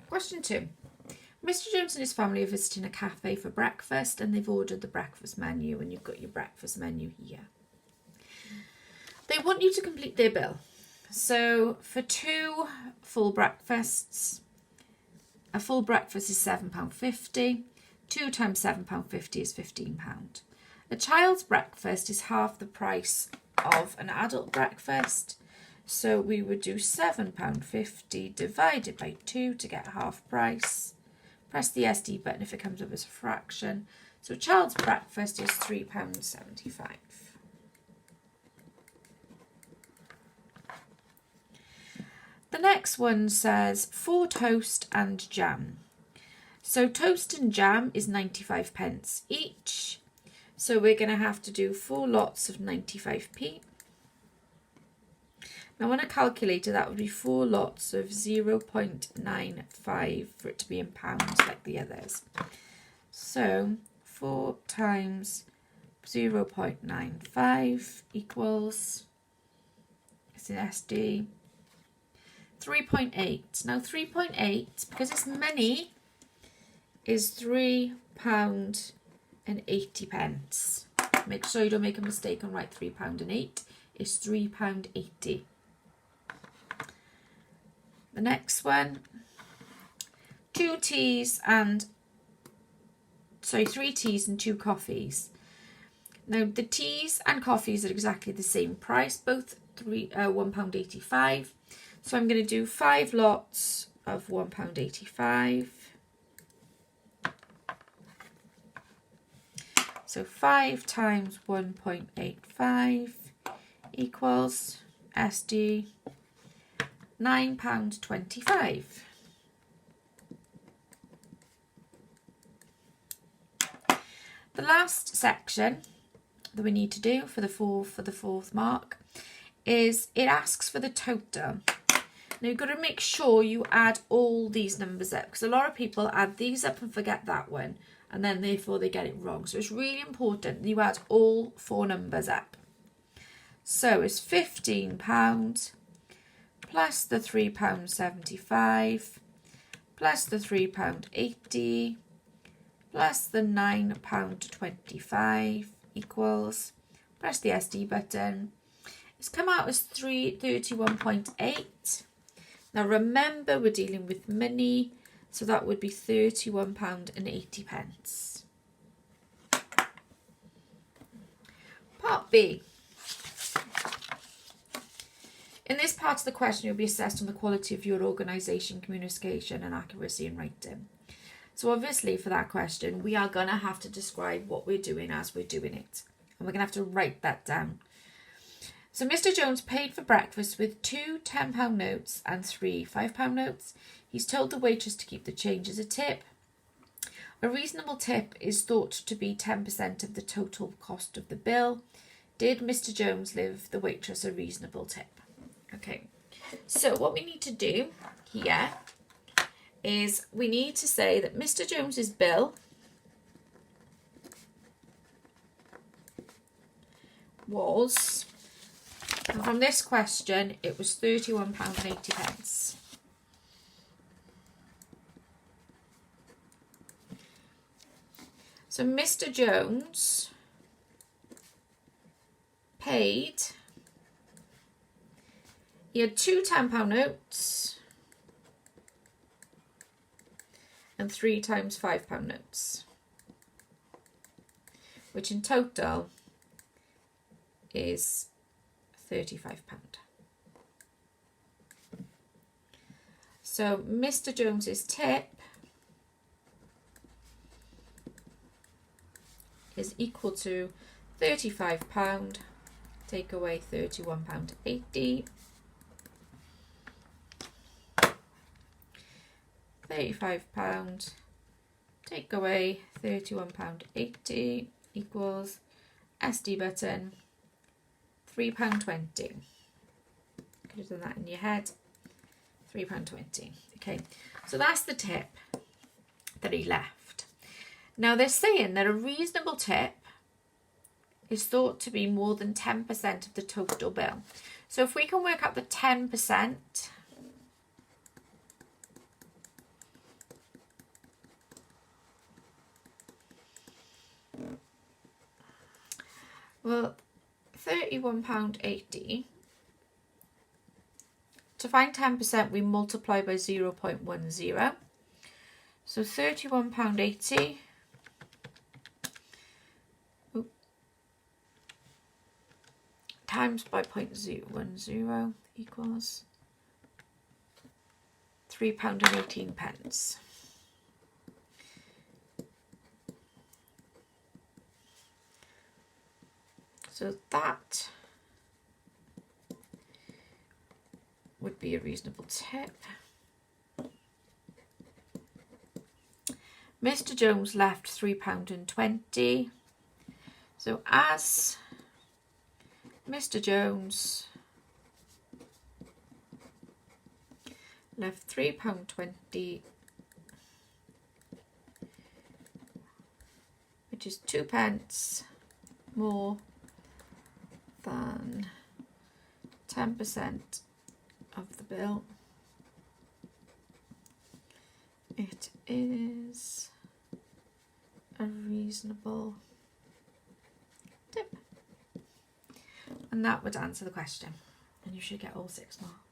Question 2. Mr. Jones and his family are visiting a cafe for breakfast and they've ordered the breakfast menu, and you've got your breakfast menu here. They want you to complete their bill. So for 2 full breakfasts, a full breakfast is £7.50. 2 times £7.50 is £15. A child's breakfast is half the price of an adult breakfast. So we would do £7.50 divided by 2 to get half price. Press the SD button if it comes up as a fraction. So a child's breakfast is £3.75. The next one says 4 toast and jam. So toast and jam is 95p each. So we're going to have to do 4 lots of 95p. Now on a calculator that would be 4 lots of 0.95 for it to be in pounds like the others. So 4 times 0.95 equals, it's an SD, 3.8. Now 3.8, because it's many, is £3.80. Make sure you don't make a mistake and write £3.08. It's £3.80. The next one, 3 teas and 2 coffees. Now the teas and coffees are exactly the same price, both £1.85. So I'm going to do 5 lots of £1.85. So 5 times 1.85 equals SD £9.25. The last section that we need to do for the fourth mark is it asks for the total. Now you've got to make sure you add all these numbers up, because a lot of people add these up and forget that one, and then therefore they get it wrong. So it's really important that you add all 4 numbers up. So it's £15 plus the £3.75 plus the £3.80 plus the £9.25 equals, press the SD button. It's come out as 31.8. Now remember, we're dealing with money, so that would be £31.80. Part B. In this part of the question, you'll be assessed on the quality of your organisation, communication and accuracy in writing. So obviously for that question, we are going to have to describe what we're doing as we're doing it. And we're going to have to write that down. So Mr. Jones paid for breakfast with 2 £10 notes and 3 £5 notes. He's told the waitress to keep the change as a tip. A reasonable tip is thought to be 10% of the total cost of the bill. Did Mr. Jones give the waitress a reasonable tip? Okay, so what we need to do here is we need to say that Mr. Jones's bill was, and from this question, it was £31.80. So Mr. Jones paid, he had 2 £10 notes and 3 times £5 notes, which in total is £35. So Mr. Jones's tip is equal to £35, take away £31.80. £35, take away £31.80 equals SD button £3.20. Could have done that in your head. £3.20. Okay, so that's the tip that he left. Now they're saying that a reasonable tip is thought to be more than 10% of the total bill. So if we can work out the 10%, Well, £31.80. To find 10%, we multiply by 0.10. So £31.80 times by 0.010 equals £3.18. So that would be a reasonable tip. Mr. Jones left £3.20. So as Mr. Jones left £3.20, which is 2 pence more than 10% of the bill, it is a reasonable tip. And that would answer the question, and you should get all 6 marks.